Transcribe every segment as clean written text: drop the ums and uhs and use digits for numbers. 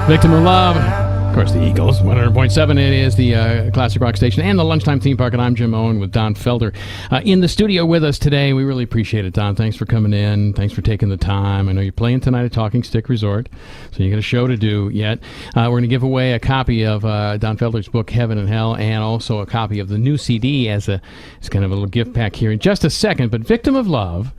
Victim of Love. Of course, the Eagles. 100.7. It is the classic rock station and the lunchtime theme park. And I'm Jim Owen with Don Felder in the studio with us today. We really appreciate it, Don. Thanks for coming in. Thanks for taking the time. I know you're playing tonight at Talking Stick Resort, so you got a show to do yet. We're going to give away a copy of Don Felder's book, Heaven and Hell, and also a copy of the new CD as kind of a little gift pack here in just a second. But Victim of Love.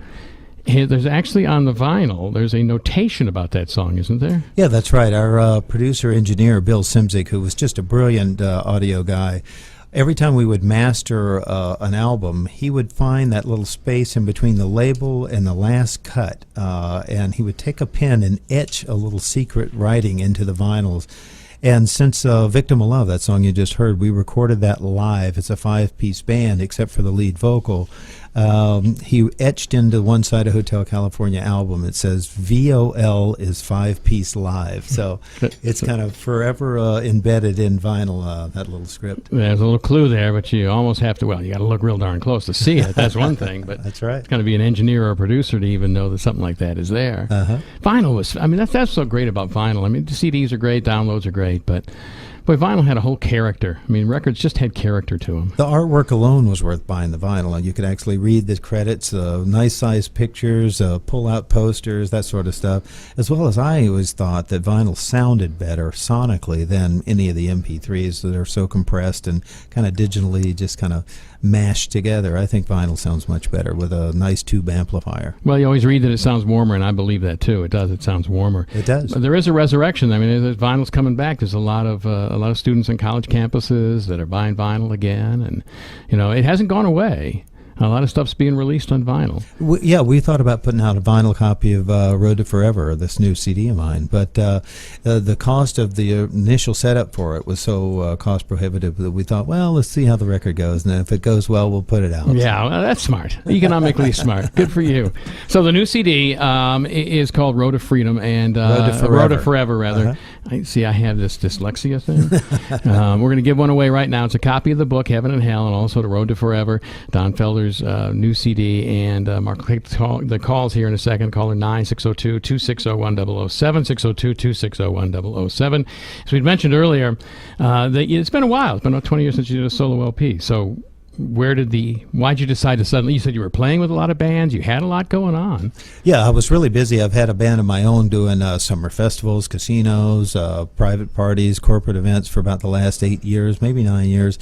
There's actually on the vinyl, there's a notation about that song, isn't there? Yeah, that's right. Our producer-engineer, Bill Simzik, who was just a brilliant audio guy, every time we would master an album, he would find that little space in between the label and the last cut, and he would take a pen and etch a little secret writing into the vinyls. And since Victim of Love, that song you just heard, we recorded that live. It's a 5-piece band, except for the lead vocal. He etched into one side of Hotel California album, it says VOL is 5-piece live. So it's kind of forever embedded in vinyl, that little script. There's a little clue there, but you almost have to, you got to look real darn close to see it. That's one thing. But that's right. It's got to be an engineer or a producer to even know that something like that is there. Vinyl was, that's so great about vinyl. The CDs are great, downloads are great, but boy, vinyl had a whole character. Records just had character to them. The artwork alone was worth buying the vinyl. You could actually read the credits, nice-sized pictures, pull-out posters, that sort of stuff. As well as I always thought that vinyl sounded better sonically than any of the MP3s that are so compressed and kind of digitally just kind of mashed together. I think vinyl sounds much better with a nice tube amplifier. Well, you always read that it sounds warmer, and I believe that too. It does. It sounds warmer. It does. But there is a resurrection. Vinyl's coming back. There's a lot of students on college campuses that are buying vinyl again, and it hasn't gone away. A lot of stuff's being released on vinyl. We thought about putting out a vinyl copy of Road to Forever, this new CD of mine, but the cost of the initial setup for it was so cost prohibitive that we thought, let's see how the record goes, and if it goes well, we'll put it out. Yeah, well, that's smart. Economically smart. Good for you. So the new CD is called Road to Freedom and Road to Forever, rather. I have this dyslexia thing. We're going to give one away right now. It's a copy of the book, Heaven and Hell, and also the Road to Forever, Don Felder's new CD, and Mark will take the calls here in a second. Caller 9-602-260-1007, 602-260-1007. As we mentioned earlier, it's been a while. It's been about 20 years since you did a solo LP. So why'd you decide to suddenly, you said you were playing with a lot of bands, you had a lot going on. Yeah, I was really busy. I've had a band of my own doing summer festivals, casinos, private parties, corporate events for about the last 8 years, maybe 9 years.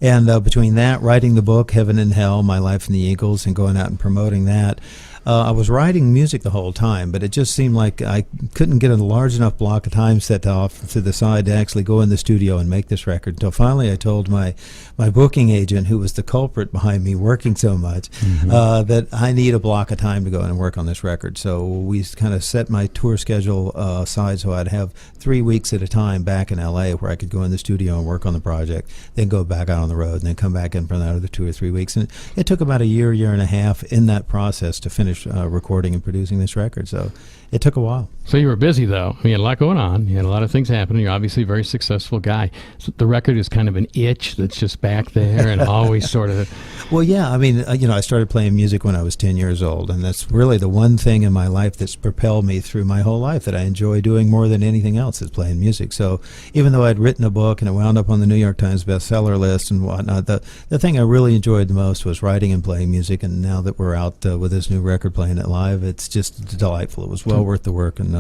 And between that, writing the book, Heaven and Hell, My Life in the Eagles, and going out and promoting that, I was writing music the whole time, but it just seemed like I couldn't get a large enough block of time set off to the side to actually go in the studio and make this record. Until finally I told my booking agent, who was the culprit behind me working so much, that I need a block of time to go in and work on this record. So we kind of set my tour schedule aside so I'd have 3 weeks at a time back in L.A. where I could go in the studio and work on the project, then go back out on the road, and then come back in for another 2 or 3 weeks. And it took about a year and a half in that process to finish recording and producing this record, so it took a while. So you were busy, though. You had a lot going on. You had a lot of things happening. You're obviously a very successful guy. So the record is kind of an itch that's just back there and always sort of... Well, yeah, I started playing music when I was 10 years old, and that's really the one thing in my life that's propelled me through my whole life that I enjoy doing more than anything else is playing music. So even though I'd written a book and it wound up on the New York Times bestseller list and whatnot, the thing I really enjoyed the most was writing and playing music, and now that we're out with this new record, playing it live, it's just delightful. It was well worth the work and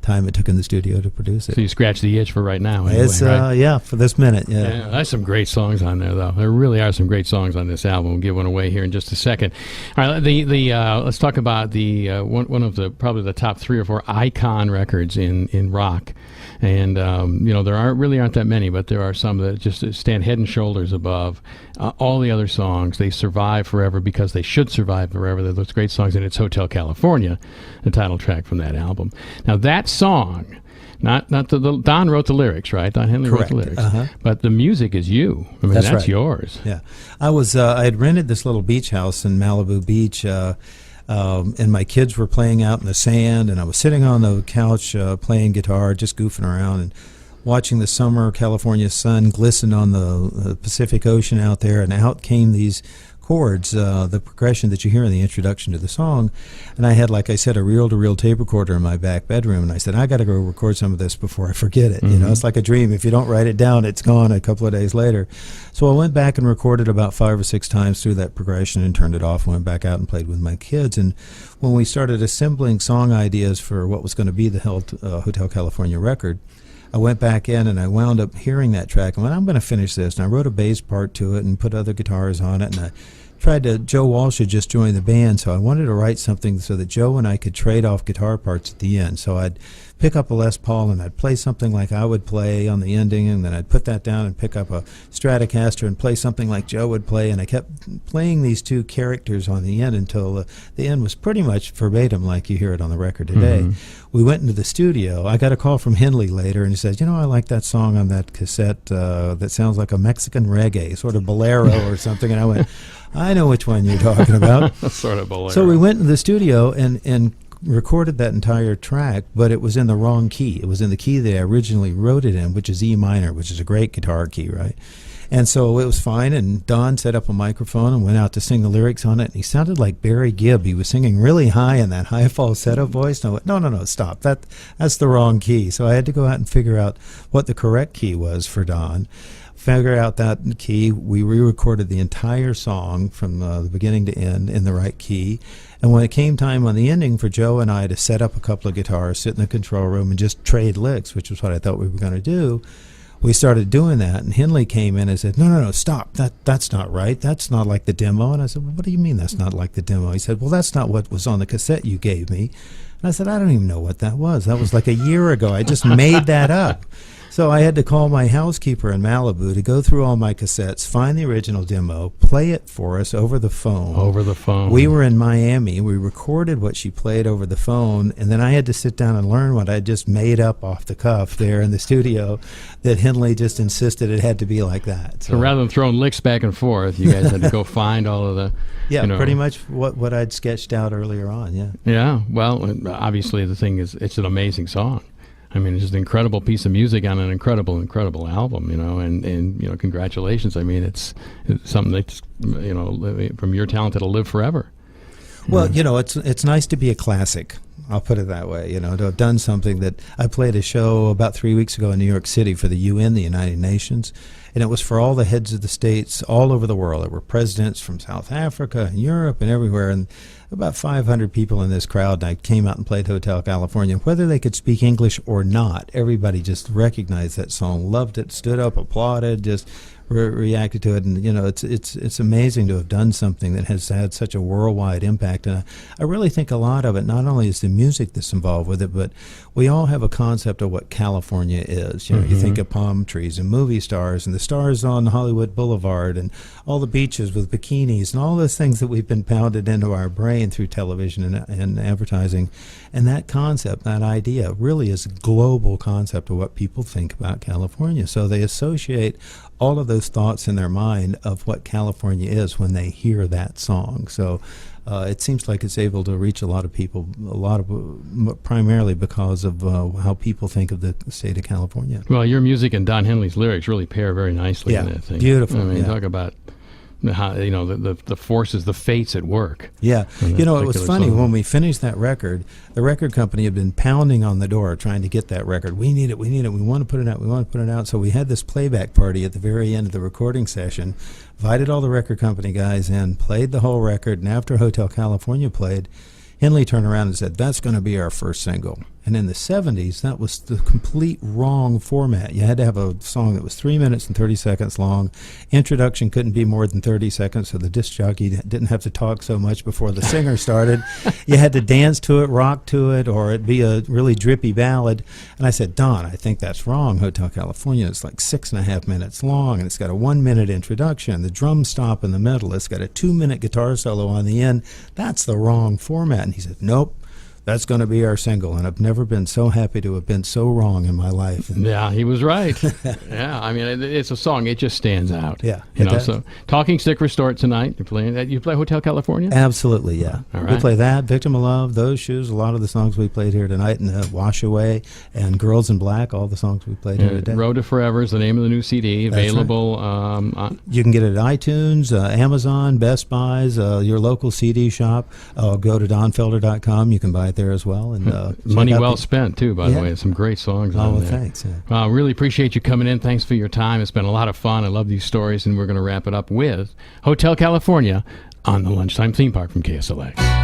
time it took in the studio to produce it. So you scratched the itch for right now, anyway, right? Yeah, for this minute, yeah. There's some great songs on there, though. There really are some great songs on this album. We'll give one away here in just a second. All right, let's talk about the one of the probably the top 3 or 4 icon records in rock. And there aren't that many, but there are some that just stand head and shoulders above all the other songs. They survive forever because they should survive forever. They're those great songs, and it's Hotel California, the title track from that album. Now that song, not Don wrote the lyrics, right? Don Henley Correct. wrote the lyrics, but the music is you. That's right. Yours. Yeah, I had rented this little beach house in Malibu Beach. And my kids were playing out in the sand, and I was sitting on the couch playing guitar, just goofing around and watching the summer California sun glisten on the Pacific Ocean out there, and out came these chords, the progression that you hear in the introduction to the song. And I had, like I said, a reel-to-reel tape recorder in my back bedroom, and I said, I got to go record some of this before I forget it. You know, it's like a dream. If you don't write it down, it's gone a couple of days later. So I went back and recorded about 5 or 6 times through that progression and turned it off and went back out and played with my kids. And when we started assembling song ideas for what was going to be the Hotel California record, I went back in and I wound up hearing that track and went, I'm going to finish this. And I wrote a bass part to it and put other guitars on it. And I tried to, Joe Walsh had just joined the band, so I wanted to write something so that Joe and I could trade off guitar parts at the end. So I'd pick up a Les Paul and I'd play something like I would play on the ending, and then I'd put that down and pick up a Stratocaster and play something like Joe would play. And I kept playing these two characters on the end until the end was pretty much verbatim like you hear it on the record today. We went into the studio. I got a call from Henley later, and he said, you know, I like that song on that cassette that sounds like a Mexican reggae, sort of bolero or something. And I went, I know which one you're talking about. Sort of bolero. So we went into the studio and recorded that entire track, but it was in the wrong key. It was in the key that I originally wrote it in, which is E minor, which is a great guitar key, right? And so it was fine, and Don set up a microphone and went out to sing the lyrics on it, and he sounded like Barry Gibb. He was singing really high in that high falsetto voice, and I went, no, stop. That's the wrong key. So I had to go out and figure out what the correct key was for Don. Figure out that key. We re-recorded the entire song from the beginning to end in the right key. And when it came time on the ending for Joe and I to set up a couple of guitars, sit in the control room, and just trade licks, which was what I thought we were going to do, we started doing that. And Henley came in and said, no, stop. That's not right. That's not like the demo. And I said, well, what do you mean that's not like the demo? He said, well, that's not what was on the cassette you gave me. And I said, I don't even know what that was. That was like a year ago. I just made that up. So I had to call my housekeeper in Malibu to go through all my cassettes, find the original demo, play it for us over the phone. Over the phone. We were in Miami. We recorded what she played over the phone, and then I had to sit down and learn what I just made up off the cuff there in the studio that Henley just insisted it had to be like that. So rather than throwing licks back and forth, you guys had to go find all of the... Yeah, pretty much what I'd sketched out earlier on, yeah. Yeah, well, obviously the thing is, it's an amazing song. I mean, it's just an incredible piece of music on an incredible album, you know, and you know, congratulations. I mean, it's something that, you know, from your talent that'll live forever. Well, you know, it's nice to be a classic. I'll put it that way, you know, to have done something that I played a show about 3 weeks ago in New York City for the UN, the United Nations, and it was for all the heads of the states all over the world. There were presidents from South Africa and Europe and everywhere, and about 500 people in this crowd, and I came out and played Hotel California. Whether they could speak English or not, everybody just recognized that song, loved it, stood up, applauded, just reacted to it. And you know, it's amazing to have done something that has had such a worldwide impact. And I really think a lot of it not only is the music that's involved with it, but we all have a concept of what California is. You know, you think of palm trees and movie stars and the stars on Hollywood Boulevard and all the beaches with bikinis and all those things that we've been pounded into our brain through television and advertising. And that concept, that idea, really is a global concept of what people think about California. So they associate all of those thoughts in their mind of what California is when they hear that song. So it seems like it's able to reach a lot of people, primarily because of how people think of the state of California. Well, your music and Don Henley's lyrics really pair very nicely in that thing. Beautiful. I mean, talk about how, you know, the forces, the fates at work. Yeah. You know, it was funny, when we finished that record, the record company had been pounding on the door trying to get that record. We need it, we want to put it out, So we had this playback party at the very end of the recording session, invited all the record company guys in, played the whole record, and after Hotel California played, Henley turned around and said, that's going to be our first single. And in the 70s, that was the complete wrong format. You had to have a song that was 3 minutes and 30 seconds long. Introduction couldn't be more than 30 seconds, so the disc jockey didn't have to talk so much before the singer started. You had to dance to it, rock to it, or it'd be a really drippy ballad. And I said, Don, I think that's wrong. Hotel California is like 6.5 minutes long, and it's got a 1 minute introduction. The drums stop in the middle. It's got a 2 minute guitar solo on the end. That's the wrong format. And he said, nope. that's going to be our single. And I've never been so happy to have been so wrong in my life. And Yeah, he was right. Yeah, I mean, it's a song. It just stands out. Yeah, You it know, does. so Talking Stick Restored tonight. You're playing that. You play Hotel California? Absolutely, yeah. All We right. play that, Victim of Love, Those Shoes, a lot of the songs we played here tonight, and Wash Away, and Girls in Black, all the songs we played here today. Road to Forever is the name of the new CD. That's right. Available. You can get it at iTunes, Amazon, Best Buys, your local CD shop. Go to donfelder.com. You can buy it there as well. And Money check out well spent, too, by the Yeah. way. Some great songs Oh, on well, there. thanks. Yeah. Really appreciate you coming in. Thanks for your time. It's been a lot of fun. I love these stories, and we're going to wrap it up with Hotel California on the Lunchtime Theme Park from KSLX.